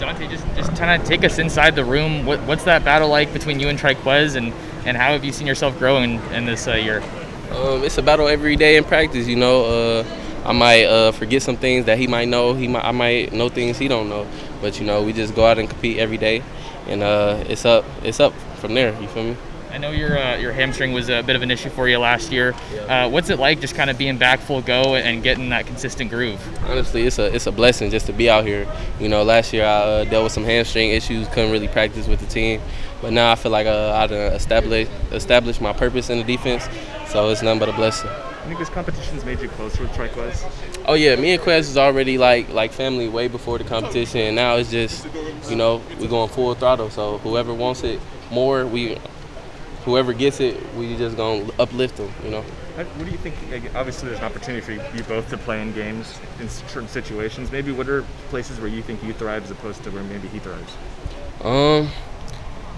Dontae, just kind of take us inside the room. What's that battle like between you and Triquez, and how have you seen yourself grow in this year? It's a battle every day in practice, you know. I might forget some things that he might know. I might know things he don't know. But, you know, we just go out and compete every day, and it's up from there, you feel me? I know your hamstring was a bit of an issue for you last year. What's it like just kind of being back full go and getting that consistent groove? Honestly, it's a blessing just to be out here. You know, last year I dealt with some hamstring issues, couldn't really practice with the team. But now I feel like I done established my purpose in the defense, so it's nothing but a blessing. I think this competition's made you closer with Triquez. Oh yeah, me and Quez was already like family way before the competition, and now it's just, you know, we're going full throttle. So whoever wants it more, whoever gets it, we just gonna uplift them, you know. What do you think? Obviously, there's an opportunity for you both to play in games in certain situations. Maybe what are places where you think you thrive as opposed to where maybe he thrives?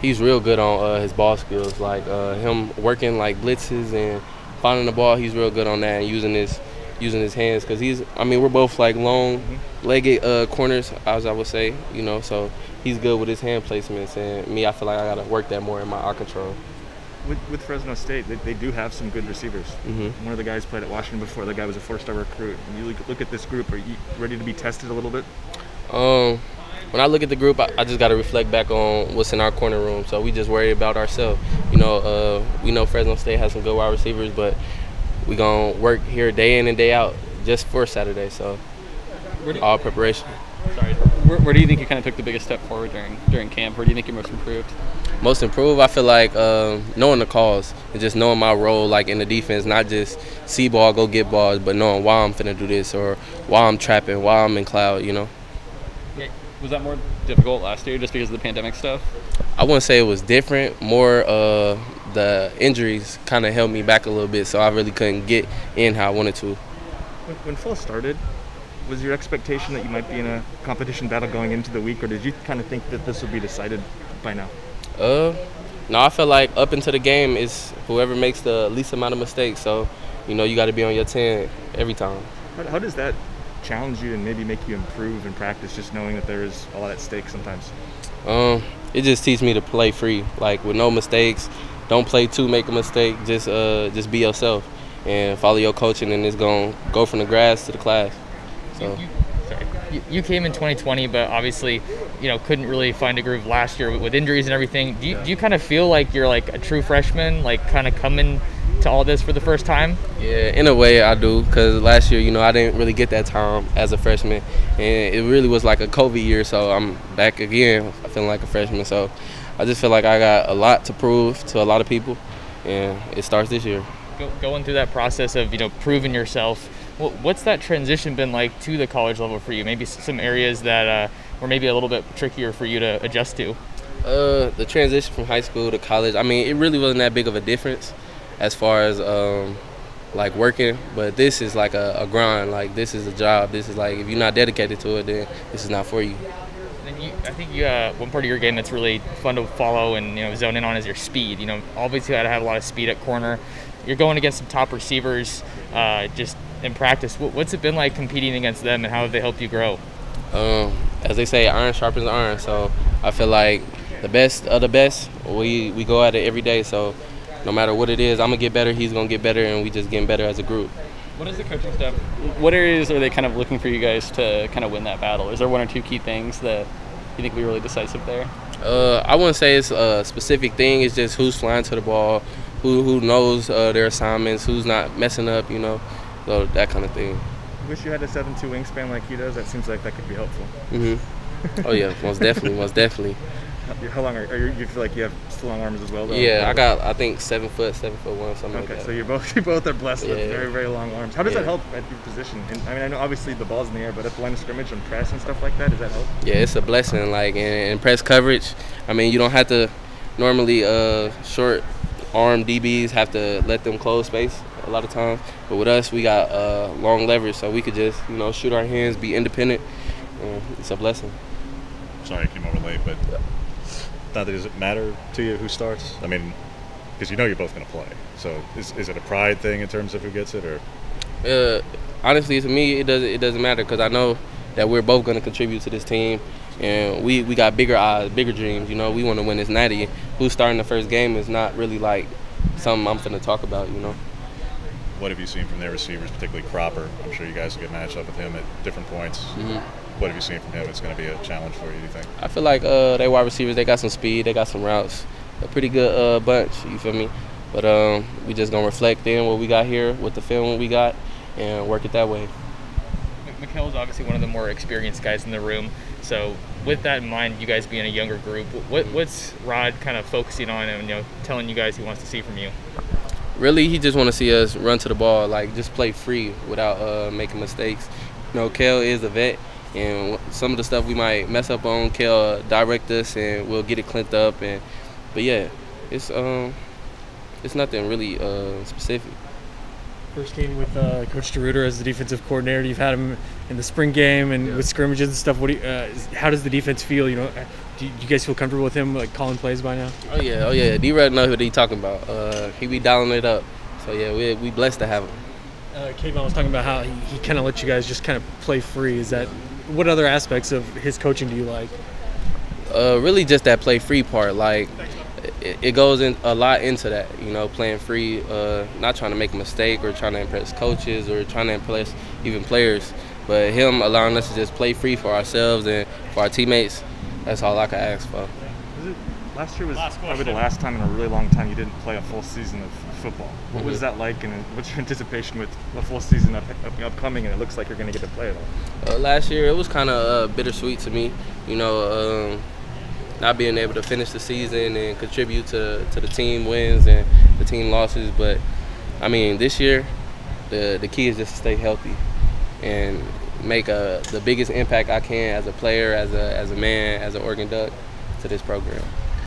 He's real good on his ball skills, like him working like blitzes and finding the ball. He's real good on that and using his hands, because we're both like long-legged corners, as I would say, you know. So he's good with his hand placements, and me, I feel like I gotta work that more in my eye control. With Fresno State, they do have some good receivers. One of the guys played at Washington before. The guy was a 4-star recruit. And you look at this group, are you ready to be tested a little bit? When I look at the group, I just got to reflect back on what's in our corner room. So we just worry about ourselves. You know, we know Fresno State has some good wide receivers, but we going to work here day in and day out just for Saturday. So all preparation. Sorry. Where do you think you kind of took the biggest step forward during camp? Where do you think you're most improved? Most improved, I feel like knowing the calls and just knowing my role, like in the defense, not just see ball, go get balls, but knowing why I'm finna do this or why I'm trapping, why I'm in cloud, you know. Yeah. Was that more difficult last year just because of the pandemic stuff? I wouldn't say it was different. More the injuries kind of held me back a little bit, so I really couldn't get in how I wanted to. When fall started, was your expectation that you might be in a competition battle going into the week, or did you kind of think that this would be decided by now? No, I feel like up into the game is whoever makes the least amount of mistakes. So, you know, you got to be on your 10 every time. How does that challenge you and maybe make you improve in practice, just knowing that there is a lot at stake sometimes? It just teaches me to play free, like with no mistakes. Don't play to make a mistake. Just be yourself and follow your coaching, and it's gonna go from the grass to the class. So. You came in 2020, but obviously, you know, couldn't really find a groove last year with injuries and everything. Do you kind of feel like you're like a true freshman, like kind of coming to all this for the first time? Yeah, in a way I do, because last year, you know, I didn't really get that time as a freshman, and it really was like a COVID year, so I'm back again feeling like a freshman. So I just feel like I got a lot to prove to a lot of people, and it starts this year. Going through that process of, you know, proving yourself, what's that transition been like to the college level for you? Maybe some areas that were maybe a little bit trickier for you to adjust to? The transition from high school to college, I mean, it really wasn't that big of a difference as far as like working, but this is like a grind. Like, this is a job. This is like, if you're not dedicated to it, then this is not for you. And I think one part of your game that's really fun to follow and, you know, zone in on is your speed. You know, obviously you got to have a lot of speed at corner. You're going against some top receivers just in practice. What's it been like competing against them, and how have they helped you grow? As they say, iron sharpens iron. So I feel like the best of the best, we go at it every day. So no matter what it is, I'm going to get better, he's going to get better, and we just getting better as a group. What is the coaching staff? What areas are they kind of looking for you guys to kind of win that battle? Is there one or two key things that you think will be really decisive there? I wouldn't say it's a specific thing. It's just who's flying to the ball, who knows their assignments, who's not messing up, you know, so that kind of thing. Wish you had a 7'2" wingspan like he does. That seems like that could be helpful. Oh yeah, most definitely, most definitely. How long are you? You feel like you have still long arms as well, though? Yeah, I got, I think 7 foot, 7'1", something like that. Okay, so you both are blessed with very, very long arms. How does that help at your position? And, I mean, I know obviously the ball's in the air, but at the line of scrimmage and press and stuff like that, does that help? Yeah, it's a blessing. Like in press coverage, I mean, you don't have to normally short arm DBs have to let them close space a lot of times, but with us, we got long leverage, so we could just, you know, shoot our hands, be independent. It's a blessing. Sorry I came over late, but does it matter to you who starts? I mean, because you know you're both going to play. So is it a pride thing in terms of who gets it, or? Honestly, to me, it doesn't matter, because I know that we're both going to contribute to this team, and we got bigger eyes, bigger dreams. You know, we want to win this natty. Who's starting the first game is not really like something I'm finna talk about. You know. What have you seen from their receivers, particularly Cropper? I'm sure you guys will get matched up with him at different points. What have you seen from him? It's going to be a challenge for you, do you think? I feel like they wide receivers, they got some speed, they got some routes. A pretty good bunch, you feel me? But we just going to reflect in what we got here with the film we got and work it that way. Mikhail's obviously one of the more experienced guys in the room. So with that in mind, you guys being a younger group, what's Rod kind of focusing on and telling you guys he wants to see from you? Really, he just want to see us run to the ball, like just play free without making mistakes. You know, Kel is a vet, and some of the stuff we might mess up on, Kel direct us, and we'll get it cleaned up. But yeah, it's nothing really specific. First game with Coach DeRuiter as the defensive coordinator. You've had him in the spring game and with scrimmages and stuff. How does the defense feel? You know, do you guys feel comfortable with him like calling plays by now? Oh yeah. D-Red know what he talking about. He be dialing it up. So yeah, we blessed to have him. Kayvon was talking about how he kind of let you guys just kind of play free. What other aspects of his coaching do you like? Really just that play free part. Like it goes in a lot into that, you know, playing free, not trying to make a mistake or trying to impress coaches or trying to impress even players, but him allowing us to just play free for ourselves and for our teammates. That's all I could ask for. Last year was probably the last time in a really long time you didn't play a full season of football. What was that like, and what's your anticipation with a full season upcoming, and it looks like you're going to get to play it all? Last year, it was kind of bittersweet to me, you know, not being able to finish the season and contribute to the team wins and the team losses. But, I mean, this year, the key is just to stay healthy and make the biggest impact I can as a player, as a man, as an Oregon Duck to this program.